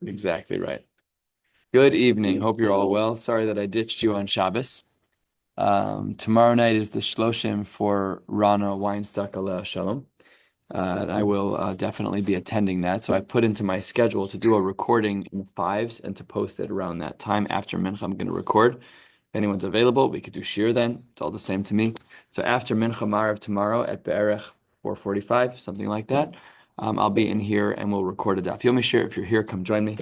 Exactly right. Good evening. Hope you're all well. Sorry that I ditched you on Shabbos. Tomorrow night is the Shloshim for Rana Weinstock Aleh Shalom. And I will definitely be attending that. So I put into my schedule to do a recording in fives and to post it around that time after Mincha. I'm going to record. If anyone's available, we could do shiur then. It's all the same to me. So after Mincha Marav tomorrow at Be'erech 4:45, something like that, I'll be in here and we'll record a Daf Yomi shiur. If you're here, come join me.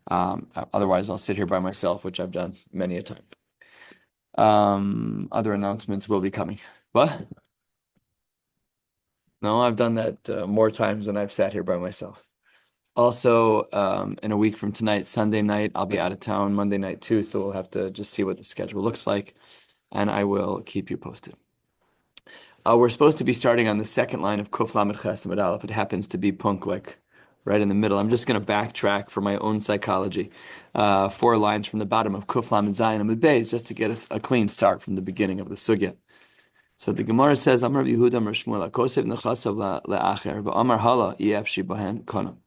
Otherwise, I'll sit here by myself, which I've done many a time. Other announcements will be coming. What? No, I've done that more times than I've sat here by myself. Also, in a week from tonight, Sunday night, I'll be out of town, Monday night too, so we'll have to just see what the schedule looks like, and I will keep you posted. We're supposed to be starting on the second line of Kuf Lamed Ches Amud Aleph. It happens to be Punklik, right in the middle. I'm just going to backtrack for my own psychology. 4 lines from the bottom of Kuf Lamed Zayin Amud Beis, just to get a clean start from the beginning of the sugya. So the Gemara says, Amar Yehuda Amar Shmuel, Kosev Nechasav Le'acher, V'Amar Hala Yef Shibahen Konam,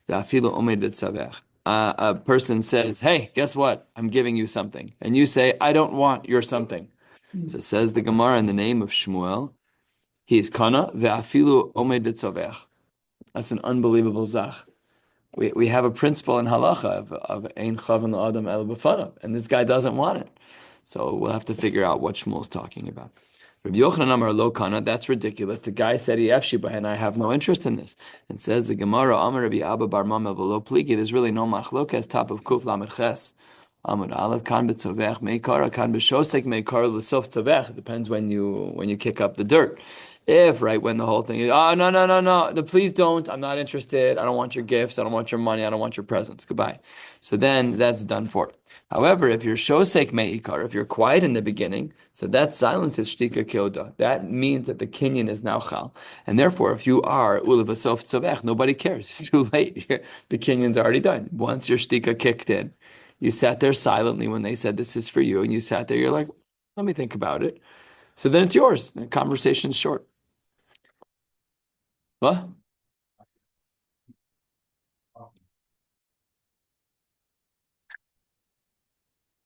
V'Afilu Omed V'Tzavech. A person says, hey, guess what? I'm giving you something. And you say, I don't want your something. So says the Gemara in the name of Shmuel, he's Kana, V'Afilu Omed V'Tzavech. That's an unbelievable zach. We have a principle in halacha of Ein Chavan L'Adam El B'Fanav, and this guy doesn't want it. So we'll have to figure out what Shmuel's talking about. Rabbi Yochanan Amar Lo Kana, that's ridiculous. The guy said he and I have no interest in this. And says the Gemara, Amar Rabbi Abba Bar Mama V'Lo Pligi, there's really no machlokes, top of Kuf Lamed Ches. Amud Aleph Kan B'Tzovech Meikara Kan B'Shosek Meikara L'Sof Tzovech. It depends when you kick up the dirt. If right when the whole thing is, oh no, please don't. I'm not interested. I don't want your gifts. I don't want your money. I don't want your presents. Goodbye. So then that's done for. However, if you're shosek meikar, if you're quiet in the beginning, so that silence is shtika kyoda. That means that the kinyan is now chal, and therefore, if you are ulevasof tzovech, nobody cares. It's too late. The kinyan's already done. Once your shtika kicked in, you sat there silently when they said this is for you, and you sat there. You're like, let me think about it. So then it's yours. The conversation's short. What?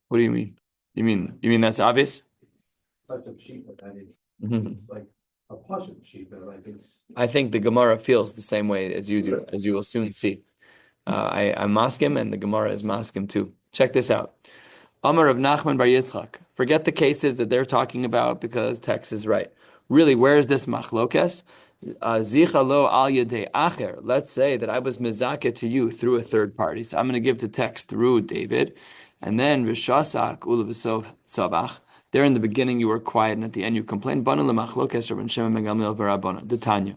What do you mean? You mean that's obvious? Such a sheep, but I mean, Mhm. it's like a plush of sheep, but like it's. I think the Gemara feels the same way as you do, as you will soon see. I'm maskim, and the Gemara is maskim too. Check this out. Amar of Nachman Bar Yitzchak. Forget the cases that they're talking about because text is right. Really, where is this machlokes? Zicha lo al yedei acher. Let's say that I was mezakeh to you through a third party. So I'm going to give the text through David, and then v'shasak ulevisov tzavach. There in the beginning you were quiet, and at the end you complained. Banu lemachlokes Rabban Shimon ben Gamliel v'Rabbana. Detanya.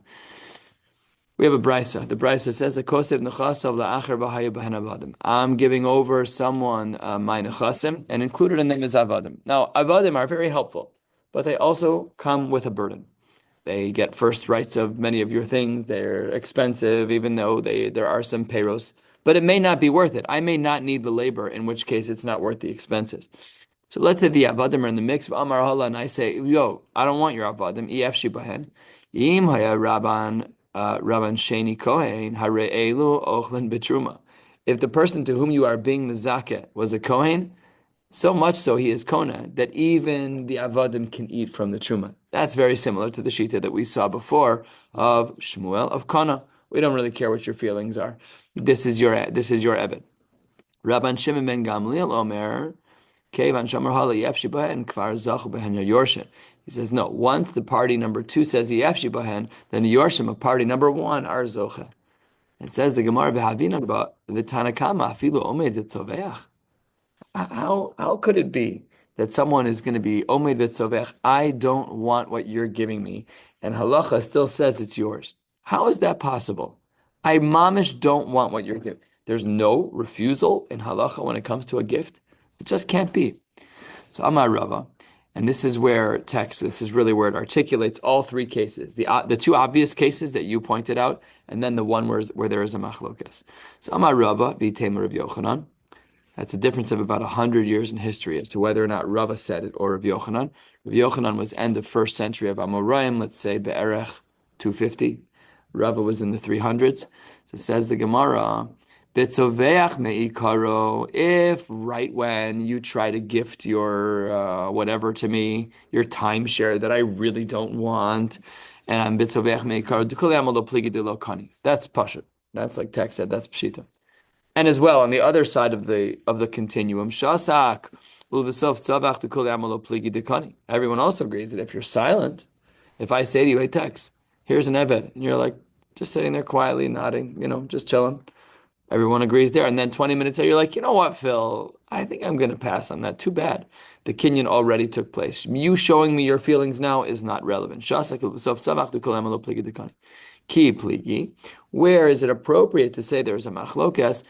We have a brisa. The brisa says, "Kosev nechasav la'acher b'hayu b'hen avadim." I'm giving over someone my nechasim, and included in them is avadim. Now, avadim are very helpful, but they also come with a burden. They get first rights of many of your things. They're expensive, even though there are some payros. But it may not be worth it. I may not need the labor, in which case it's not worth the expenses. So let's say the avadim are in the mix of Amar Hala, and I say, yo, I don't want your avadim. Ef shibahen. Im haya rabban Sheni Kohen hare elu ochlen betruma. If the person to whom you are being mezakeh was a Kohen, so much so he is Kona, that even the Avadim can eat from the Truma. That's very similar to the Shita that we saw before of Shmuel of Kona. We don't really care what your feelings are. This is your Eved. Rabban Shimon ben Gamliel Omer, Kevan Shomer Hala Yefshi Bahen, Kvar Zachu Behen Yorshin. He says, no, once the party number 2 says Yefshi Bahen, then the Yorshim of party number 1 are Zocha. It says the Gemara Behavina about the Tanakama, Afilu Omed Vitzoveach. How could it be that someone is going to be Omed Vitzovech, I don't want what you're giving me, and halacha still says it's yours? How is that possible? I mamish don't want what you're giving. There's no refusal in halacha when it comes to a gift. It just can't be. So Amar Rava, and this is really where it articulates all 3 cases. The 2 obvious cases that you pointed out, and then the one where there is a machlokas. So Amar Rava, B'Tema Rav Yochanan. That's a difference of about 100 years in history as to whether or not Rava said it or Rav Yochanan. Rav Yochanan was end of 1st century of Amoraim, let's say Be'erech 250. Rava was in the 300s. So says the Gemara, Bitzoveach meikaro, if right when you try to gift your whatever to me, your timeshare that I really don't want, and I'm bitzoveach meikaro, dukule amalo pligi de lo kani. That's pasha. That's like text said. That's pshita. And as well, on the other side of the continuum, shasak ulvesov tzavach dukule amalo pligi de kani. Everyone also agrees that if you're silent, if I say to you, hey, text, here's an eved, and you're like just sitting there quietly nodding, just chilling. Everyone agrees there. And then 20 minutes later, you're like, you know what, Phil? I think I'm going to pass on that. Too bad. The kinyan already took place. You showing me your feelings now is not relevant. Ki pligi. Where is it appropriate to say there's a machlokas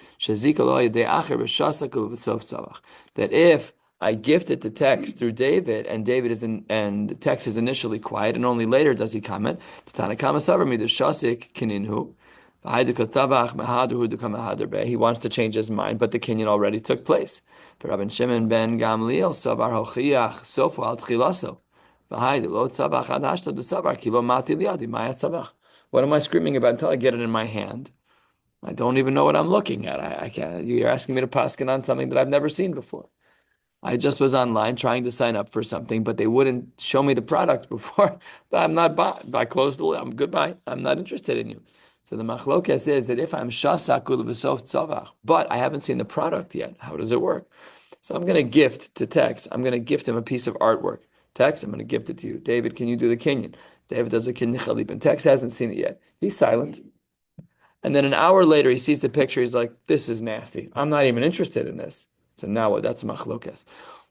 that if I gift it to text through David, and David is and text is initially quiet, and only later does he comment. He wants to change his mind, but the kinyan already took place. Rabbi Shimon ben Gamliel savar hochiach sofu al tchilaso. What am I screaming about until I get it in my hand? I don't even know what I'm looking at. I can't. You're asking me to paskin on something that I've never seen before. I just was online trying to sign up for something, but they wouldn't show me the product before. I'm not bought. I closed the lid. I'm goodbye. I'm not interested in you. So the machlokes is that if I'm shasakul v'sof tzavach, but I haven't seen the product yet, how does it work? So I'm going to gift to Tex. I'm going to gift him a piece of artwork. Tex, I'm going to gift it to you. David, can you do the kinyan? David does the kinyan chalip, and Tex hasn't seen it yet. He's silent. And then an hour later, he sees the picture. He's like, this is nasty. I'm not even interested in this. So now what? That's machlokes.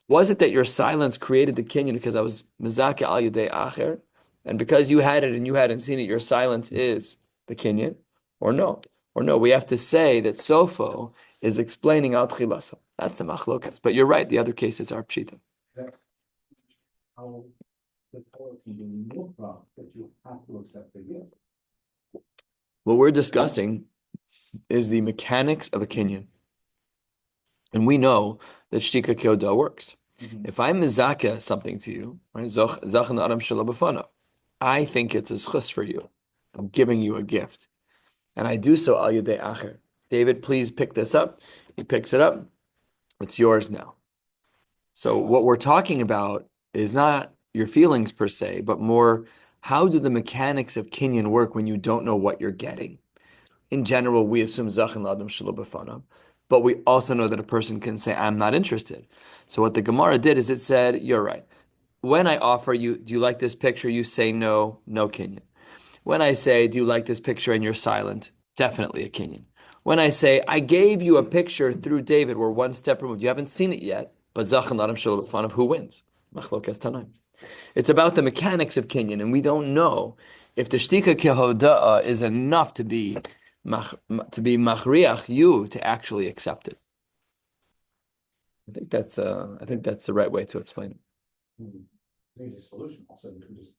Was it that your silence created the kinyan because I was mizake al yedei acher, and because you had it and you hadn't seen it, your silence is the kinyan, or no? Or no? We have to say that Sofo is explaining al tchilaso. That's the machlokes. But you're right. The other cases are pshita. That's how the Torah can be more problem, that you have to accept the gift. What we're discussing is the mechanics of a kinyan. And we know that shtika kyoda works. Mm-hmm. If I mizaka something to you, right, I think it's a schus for you. I'm giving you a gift. And I do so al yedei acher. David, please pick this up. He picks it up. It's yours now. So what we're talking about is not your feelings per se, but more how do the mechanics of kinyan work when you don't know what you're getting? In general, we assume zachin l'adam shelo b'fanav, but we also know that a person can say, I'm not interested. So what the Gemara did is it said, you're right. When I offer you, do you like this picture? You say no, no kinyan. When I say, do you like this picture and you're silent? Definitely a kinyan. When I say, I gave you a picture through David, we're one step removed. You haven't seen it yet, but zachin l'adam shelo b'fanav, who wins? Machlokas tanaim. It's about the mechanics of kinyan, and we don't know if the shtika kehoda'a is enough to be machriach you to actually accept it. I think that's the right way to explain it. There's a solution. Also, you can just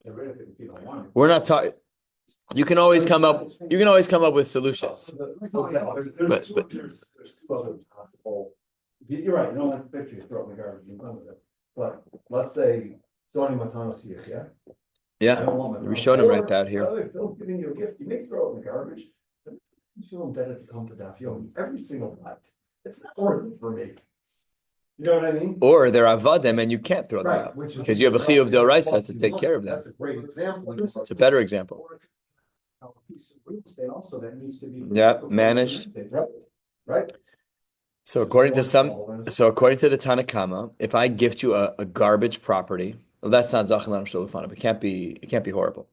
get rid of it if you don't want it. We're not talking. You can always come up. You can always come up with solutions. There's two other possible. You're right. You don't like the picture. You throw it in the garbage. You run with it. But let's say Sony Matano Siach, yeah. Yeah, we showed him right out here. By the way, Phil's giving you a gift. You may throw it in the garbage. You feel indebted to come to Daf Yomi every single night. It's not worth it for me. You know what I mean? Or they're avadim and you can't throw them Right, out which is because you have a chiyuv d'oraisa to take care of them. That's a great example. It's a better example. A piece of real estate also that needs to be managed. Right. So according to the Tanakama, if I gift you a garbage property, well, that's not zachin l'adam shelo b'fanav. It can't be horrible.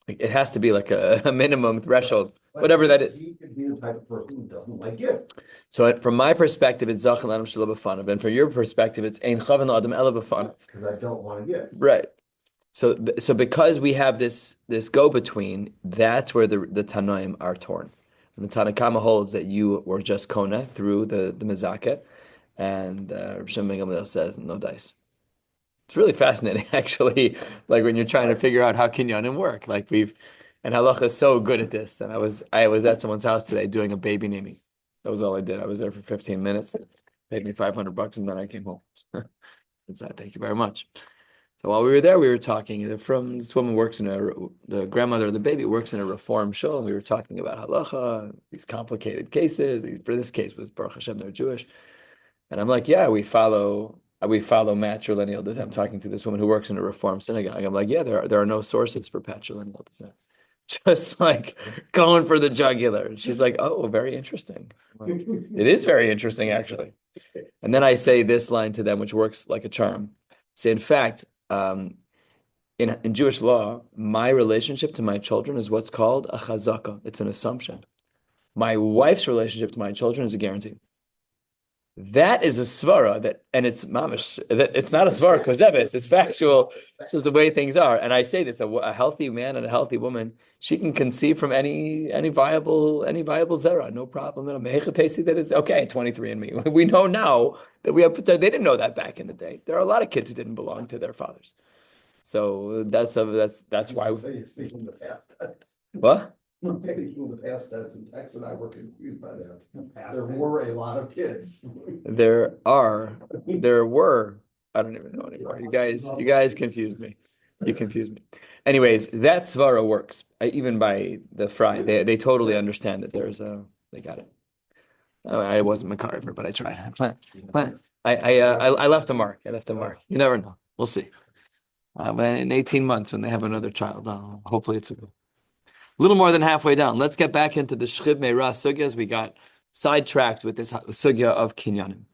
It has to be like a minimum threshold, whatever that is. He could be the type of person who doesn't like gifts. So from my perspective, it's zachin l'adam shelo b'fanav, and from your perspective, it's ein chavan l'adam ela b'fanav. Because I don't want to give. Right. So because we have this go between, that's where the Tanaim are torn. And the Tanakama holds that you were just kona through the mizaka, and Rabbi Shimon ben Gamliel says no dice. It's really fascinating, actually. Like when you're trying to figure out how kinyanim work. Like and halacha is so good at this. And I was at someone's house today doing a baby naming. That was all I did. I was there for 15 minutes, paid me $500, and then I came home. And said, thank you very much. So while we were there, we were talking. From this woman works in the grandmother of the baby works in a reform shul, and we were talking about halacha, these complicated cases. For this case, with Baruch Hashem, they're Jewish, and I'm like, yeah, we follow matrilineal descent. I'm talking to this woman who works in a reform synagogue. I'm like, yeah, there are no sources for patrilineal descent. Just like going for the jugular. She's like, oh, very interesting. It is very interesting, actually. And then I say this line to them, which works like a charm. Say, in fact, in Jewish law, my relationship to my children is what's called a chazaka. It's an assumption. My wife's relationship to my children is a guarantee. That is a svara and it's mamish. That it's not a svara kozeves. It's factual. This is the way things are. And I say this: a healthy man and a healthy woman, she can conceive from any viable zera, no problem. That is okay. 23andMe. We know now that we have. They didn't know that back in the day. There are a lot of kids who didn't belong to their fathers. So that's why. You're speaking in the past tense. What? I'm thinking in the past tense, and Tex and I were confused by that. There were a lot of kids. There were. I don't even know anymore. You guys confused me. You confused me. Anyways, that svara works. Even by the fry, they totally understand it. They got it. Oh, I wasn't McCarver, but I tried. But I left a mark. I left a mark. You never know. We'll see. But in 18 months, when they have another child, hopefully it's a little more than halfway down. Let's get back into the Shchiv Meira sugyas. We got sidetracked with this sugya of kinyanim.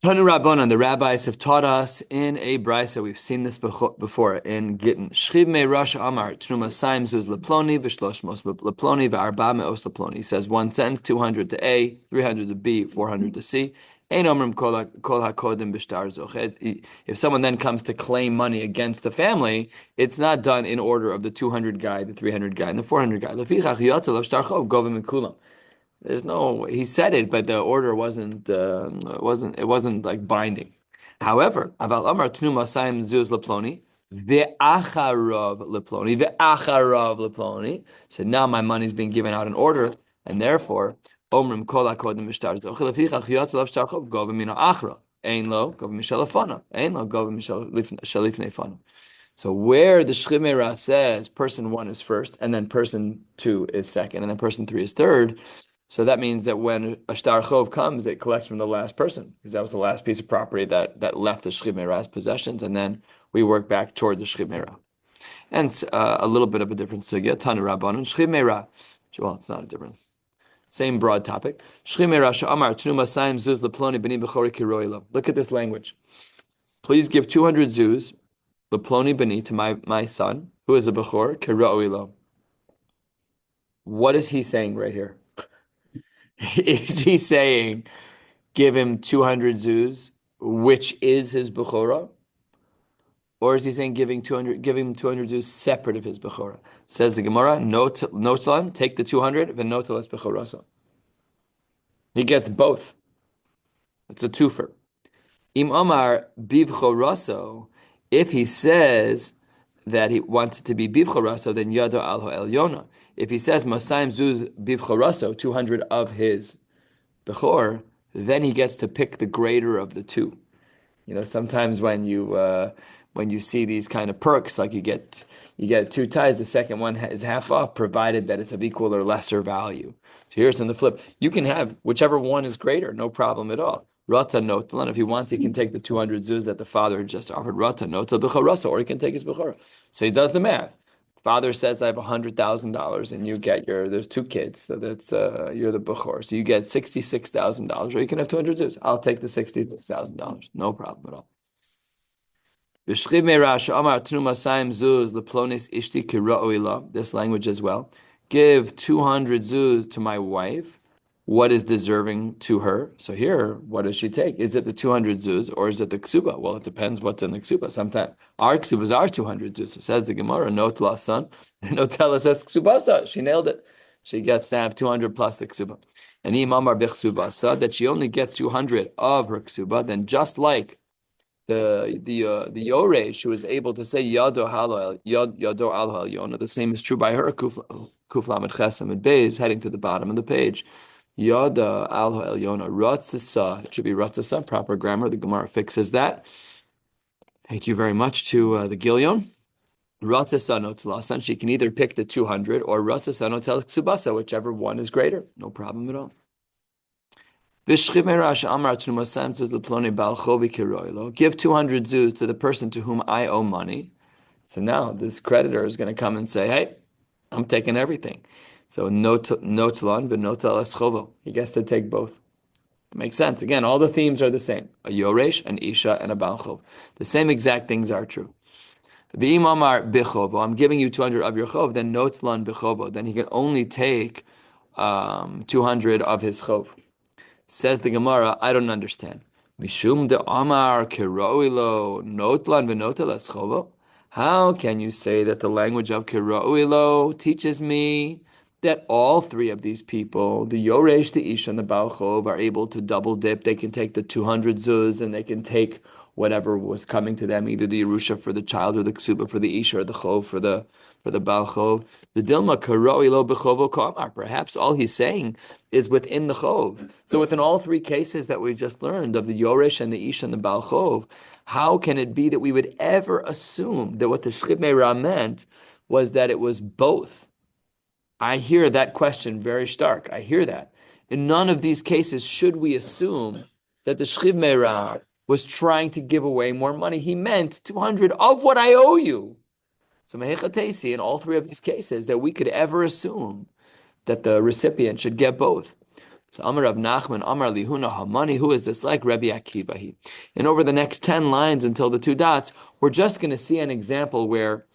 Tanu Rabbanan, the rabbis have taught us in a brisa. We've seen this before in Gittin. Shchiv Meira Amar Truma Saim Zuz Leploni V'Shloshmos Leploni V'Arba Me'os Leploni. He says one sentence, 200 to A, 300 to B, 400 to C. If someone then comes to claim money against the family, it's not done in order of the 200 guy, the 300 guy, and the 400 guy. There's no, he said it, but the order wasn't like binding. However, aval amar tnu masayim zuz leploni ve'acharav leploni. So now my money's being given out in order, and therefore omrim kol hakodim b'shtar zoch lefichach yotz lav shtar chov govim mina achra ein lo govim mishalafana ein lo govim mishalifnei fana. So where the Shchiv Meira says person 1 is first, and then person 2 is second, and then person 3 is third. So that means that when a shtar chov comes, it collects from the last person, because that was the last piece of property that left the Shchiv Meira's possessions, and then we work back toward the Shchiv Meira. And a little bit of a different sugya, Tanu Rabbanan, Shchiv Meira. Well, it's not a different. Same broad topic. Shchiv Meira she'amar tnu masayim zuz leploni b'ni b'chori kiroilo. Look at this language. Please give 200 zuz leploni b'ni to my son, who is a b'chor, kiroilo. What is he saying right here? Is he saying, give him 200 zuz, which is his bechora? Or is he saying give him 200 zuz separate of his bechora? Says the Gemara, no tzalam, take the 200, then no tzalas bechorasa. He gets both. It's a twofer. Im Amar bivchoraso, if he says that he wants it to be bivchoraso, then yado alho elyona. If he says masayim zuz bivchoraso, 200 of his bechor, then he gets to pick the greater of the two. You know, sometimes when you see these kind of perks, like you get 2 ties, the second one is half off, provided that it's of equal or lesser value. So here's on the flip, you can have whichever one is greater, no problem at all. Rata notlan, if he wants, he can take the 200 zuz that the father just offered. Rata notla b'chorasa, or he can take his b'chora. So he does the math. Father says, I have $100,000, and you get there's 2 kids, so that's you're the b'chor, so you get $66,000, or you can have 200 zuz. I'll take the $66,000, no problem at all. This language as well. Give 200 zuz to my wife. What is deserving to her? So here, what does she take? Is it the 200 zuz or is it the ksuba? Well, it depends what's in the ksuba. Sometimes our ksubas are 200 zuz. So says the Gemara, no tlasan, no tela says ksubasa. She nailed it. She gets to have 200 plus the ksuba. And imamar b'ksubasa, that she only gets 200 of her ksuba, then just like the Yoresh who was able to say Yado Al Yona. The same is true by her. Kuf Lamed Chesam and Beis, heading to the bottom of the page. Yada Al Yona Ratzasa. It should be Ratzasa. Proper grammar. The Gemara fixes that. Thank you very much to the Gilyon. Ratzasano Tlasan, she can either pick the 200 or Ratzasano Tel Ksubasa, whichever one is greater. No problem at all. Give 200 zuz to the person to whom I owe money. So now this creditor is going to come and say, hey, I'm taking everything. So no tlan, but no eschovo. He gets to take both. It makes sense. Again, all the themes are the same. A yoresh, an isha, and a balchov. The same exact things are true. V'im amar bichovo, I'm giving you 200 of your chov, then no tlan bichovo. Then he can only take 200 of his chov. Says the Gemara, I don't understand. Mishum de Amar Kiroilo Notlan v'Notel Eschovo. How can you say that the language of Kiroilo teaches me that all three of these people, the Yoresh, the Ish, and the Balchov, are able to double dip? They can take the 200 zuz and they can take whatever was coming to them, either the Yerusha for the child or the Ksuba for the Ish or the Chov for the Balchov. The Dilma Kiroilo Bechovo Kamar. Perhaps all he's saying is within the Chov. So within all three cases that we just learned of the Yoresh and the Ish and the Balchov, how can it be that we would ever assume that what the Shchib Meirah meant was that it was both? I hear that question very stark. I hear that. In none of these cases should we assume that the Shchib Meirah was trying to give away more money. He meant 200 of what I owe you. So Mehechatesi, in all three of these cases, that we could ever assume that the recipient should get both. So Amar Rav Nachman, Amar Lihuna Hamani, who is this like? Rabbi Akiva. And over the next 10 lines until the 2 dots, we're just going to see an example where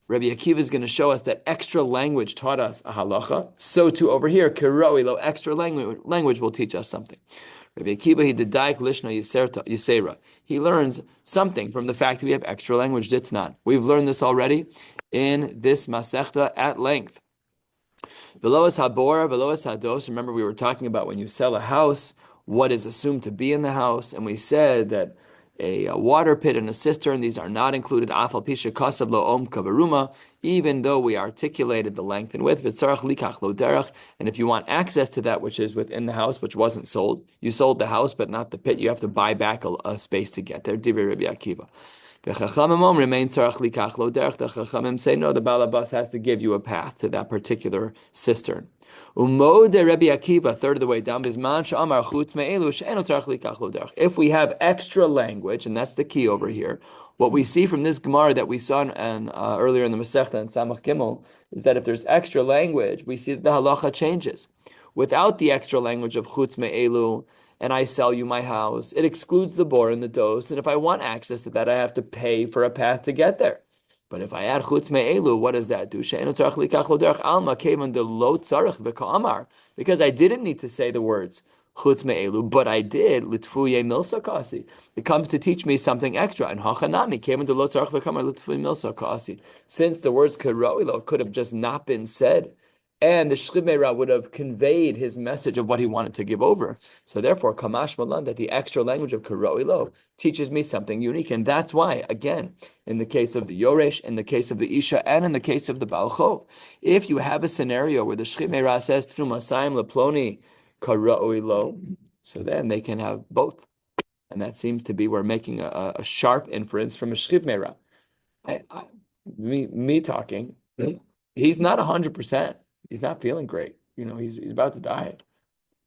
Rabbi Akiva is going to show us that extra language taught us a halacha. So too over here, Kiroilo, extra language will teach us something. Rabbi Akiva, he dedaik lishna yisera. He learns something from the fact that we have extra language. It's not. We've learned this already in this Masechta at length. Veloas habora, veloas hados. Remember, we were talking about when you sell a house, what is assumed to be in the house, and we said that a water pit and a cistern, these are not included. Afal pisha kasav lo om kavaruma, even though we articulated the length and width. V'tzarach likach lo derech, and if you want access to that which is within the house, which wasn't sold, you sold the house but not the pit, you have to buy back a space to get there. Divrei Rabbi Akiva. The Chachamim say, no, the Balabas has to give you a path to that particular cistern. Umode Rabbi Akiva, third of the way down, if we have extra language, and that's the key over here, what we see from this Gemara that we saw earlier in the Masechta and Samach Gimel is that if there's extra language, we see that the halacha changes. Without the extra language of chutz me'elu, and I sell you my house, it excludes the bor and the dos, and if I want access to that, I have to pay for a path to get there. But if I add chutz me'elu, what does that do? Because I didn't need to say the words chutz me'elu, but I did litfuye milsa kasi. It comes to teach me something extra. And hachanami came into lo tzarich v'kamar litfuye milsa kasi. Since the words karoilo could have just not been said, and the Shchib Meirah would have conveyed his message of what he wanted to give over. So therefore, Kamash Malan, that the extra language of Karoilo teaches me something unique. And that's why, again, in the case of the Yoresh, in the case of the Isha, and in the case of the Balchov, if you have a scenario where the Shchib Meirah says, Trumasayim Leploni Karoilo, so then they can have both. And that seems to be, we're making a sharp inference from a Shchib Meirah. Me talking, he's not 100%. He's not feeling great. You know, he's about to die.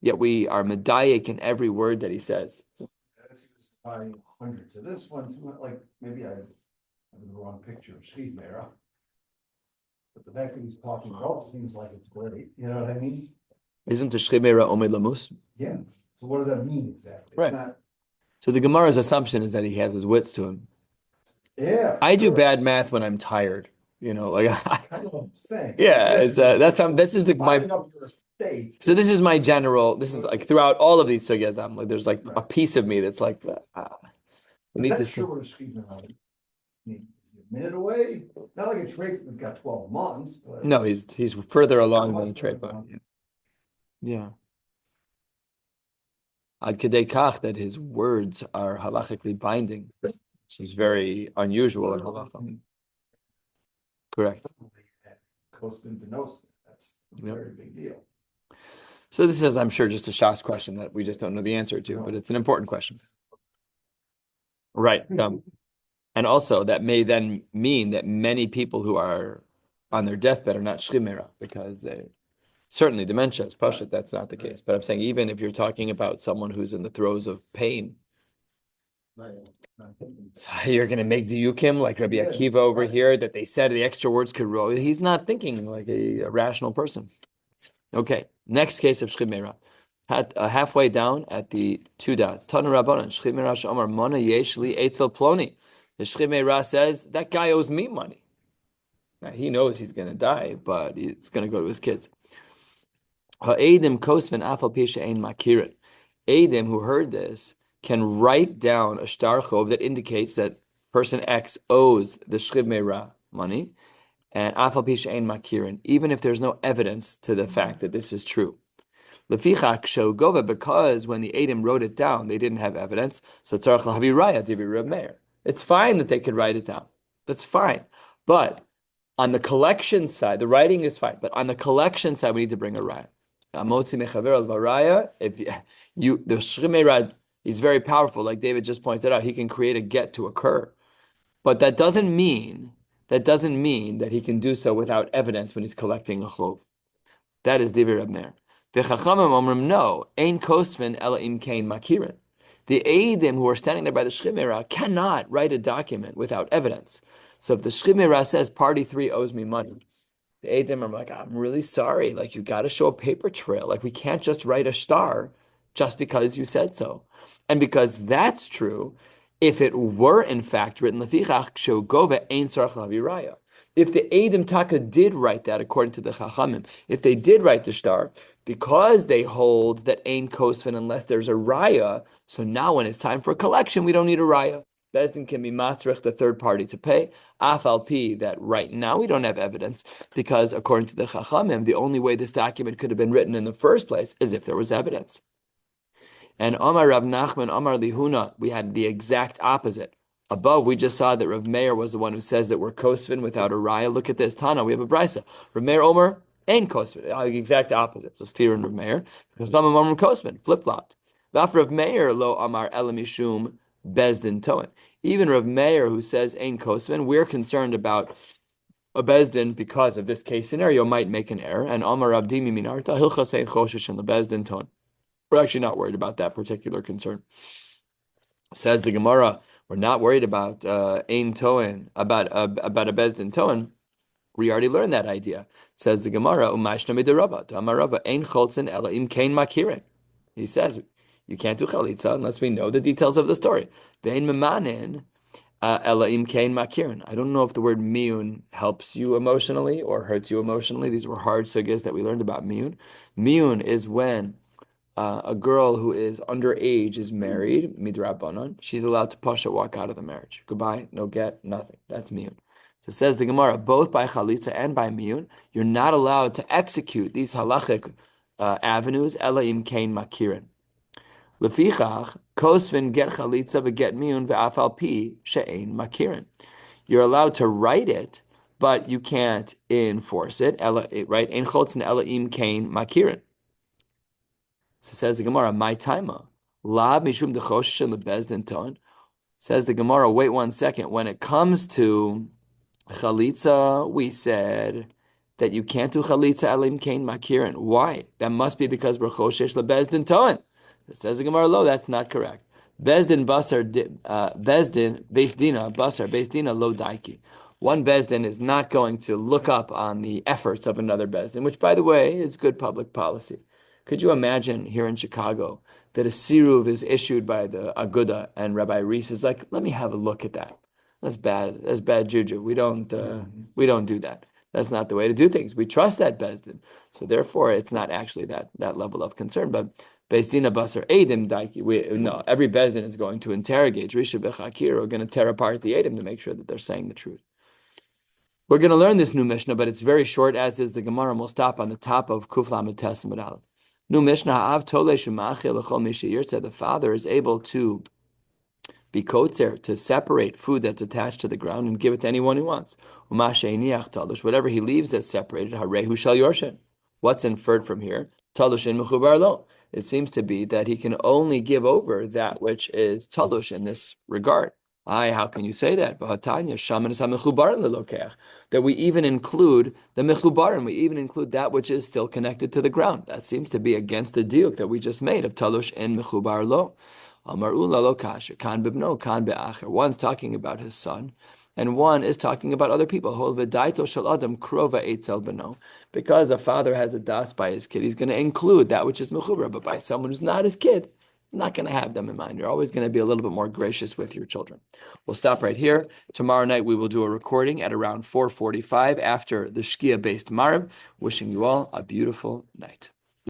Yet we are medayik in every word that he says. That's buying 100 to this one, like maybe I have the wrong picture of Shchib Meirah. But the fact that he's talking about seems like it's great. You know what I mean? Isn't the Shchib Meirah Omed Lamus? Yeah. So what does that mean exactly? Right. So the Gemara's assumption is that he has his wits to him. Yeah. I do bad math when I'm tired. You know, like kind of what I'm saying. Yeah, it's this is my. So this is my general. This is like throughout all of these sugyas. I'm like, there's like a piece of me that's like, we need to see. Is a minute away? Not like a trait that's got 12 months. But no, he's further along than a trait, but yeah. Ad kedei kach that his words are halachically binding, which is very unusual in halacha. Correct. Close to Venosa. That's a very big deal. So this is, I'm sure, just a Shas question that we just don't know the answer to, but it's an important question. Right. And also, that may then mean that many people who are on their deathbed are not shchimera because they certainly dementia is pashut. That's not the case. But I'm saying even if you're talking about someone who's in the throes of pain, so you're going to make diyukim like Rabbi Akiva over here that they said the extra words could roll. He's not thinking like a rational person. Okay, next case of shchimera. Halfway down at the two dots. Tana Rabbanan, shchimera sh'amar mana yeshli etzel ploni. The shchimera says, that guy owes me money. Now, he knows he's going to die, but he's going to go to his kids. Ha'edim kosven afal pisha ein makirin. Edim who heard this can write down a shtar chov that indicates that person X owes the shchimera money, and afal pisha ein makirin, even if there's no evidence to the fact that this is true. Lefichak shogova, because when the Edim wrote it down, they didn't have evidence. So tzarich lahavi raya divi Reb Meir. It's fine that they could write it down. That's fine. But on the collection side, the writing is fine. But on the collection side, we need to bring a raya. Amotzi mechaver al varaya. If you the shchimei is very powerful, like David just pointed out. He can create a get to occur, but that doesn't mean that he can do so without evidence when he's collecting a chov. That is divi Reb Meir. The Chachamim omrim no, ein kosvin ela im kain makirin. The Eidim who are standing there by the Shchimera cannot write a document without evidence. So if the Shchimera says party 3 owes me money, the Eidim are like, I'm really sorry. Like, you got to show a paper trail. Like, we can't just write a star just because you said so. And because that's true, if it were in fact written, Lefichach shogova ein tzarich lahavi raya. If the Eidim Taka did write that according to the Chachamim, if they did write the star, because they hold that ein kosvin unless there's a raya, so now when it's time for a collection, we don't need a raya. Bezdin can be matzrich, the third party, to pay. Afal pi, that right now we don't have evidence, because according to the Chachamim, the only way this document could have been written in the first place is if there was evidence. And Omar Rav Nachman, Omar Lihuna, we had the exact opposite. Above, we just saw that Rav Meir was the one who says that we're kosvin without a raya. Look at this, Tana, we have a brisa. Rav Meir Omer, ain't kosvin, the exact opposite. So steer and Rav Meir, because some of them are kosvin, flip-flopped. Vaf Rav Meir lo Amar Elamishum Bezdin Toan. Even Rav Meir, who says ain't kosvin, we're concerned about a Bezdin because of this case scenario might make an error. And Amar Abdimi Minarta, Hilchas ein choshish and the Bezdin Toan. We're actually not worried about that particular concern. Says the Gemara, we're not worried about ein toen, about a bezdin toen. We already learned that idea. Says the Gemara, umashna midarava, amarava ein cholzen ela im kain makirin. He says you can't do chalitza unless we know the details of the story. Vein memanin ela im kain makirin. I don't know if the word miun helps you emotionally or hurts you emotionally. These were hard sugyas that we learned about miun. Miun is when a girl who is underage is married, midrabanan, she's allowed to pasha walk out of the marriage. Goodbye, no get, nothing. That's miyun. So says the Gemara, both by chalitza and by miyun, you're not allowed to execute these halachic avenues, ela im kain makirin. Lefichach, kosvin get chalitza v'get miyun ve'afal pi she'ein makirin. You're allowed to write it, but you can't enforce it. Right? Ein chotzen ela im kain makirin. So says the Gemara, my timer. Lav mishum dechoshish and lebezdin ton. Says the Gemara, wait 1 second. When it comes to chalitza, we said that you can't do chalitza elim kain makirin. Why? That must be because we're choshish lebezdin ton. Says the Gemara, lo, that's not correct. Bezdin basar, bezdin beisdina basar beisdina lo daiki. One bezdin is not going to look up on the efforts of another bezdin, which, by the way, is good public policy. Could you imagine here in Chicago that a siruv is issued by the Aguda and Rabbi Reese is like, let me have a look at that. That's bad. That's bad juju. We don't do that. That's not the way to do things. We trust that bezdin. So therefore, it's not actually that level of concern. But bezdina basar edim daiki. No, every bezdin is going to interrogate. Risha bechakir are going to tear apart the edim to make sure that they're saying the truth. We're going to learn this new Mishnah, but it's very short, as is the Gemara. We'll stop on the top of Kuf Lamed Tes Amud Aleph. New Mishnah, Ha'av Tole Shumachil L'chol Mi She'ir, said the father is able to be kotzer, to separate food that's attached to the ground and give it to anyone who wants. Uma she'iniach talush, whatever he leaves that's separated, harehu shel yorshin. What's inferred from here? Talush in mechubar lo. It seems to be that he can only give over that which is talush in this regard. How can you say that? That we even include the mechubarim, we even include that which is still connected to the ground. That seems to be against the diuk that we just made of talush and mechubar lo. Amar ula lo kasher, kan bibno, kan be'acher. One's talking about his son, and one is talking about other people. Because a father has a das by his kid, he's going to include that which is mechubar, but by someone who's not his kid, he's not going to have them in mind. You're always going to be a little bit more gracious with your children. We'll stop right here. Tomorrow night we will do a recording at around 4:45 after the Shkia-based Marib. Wishing you all a beautiful night.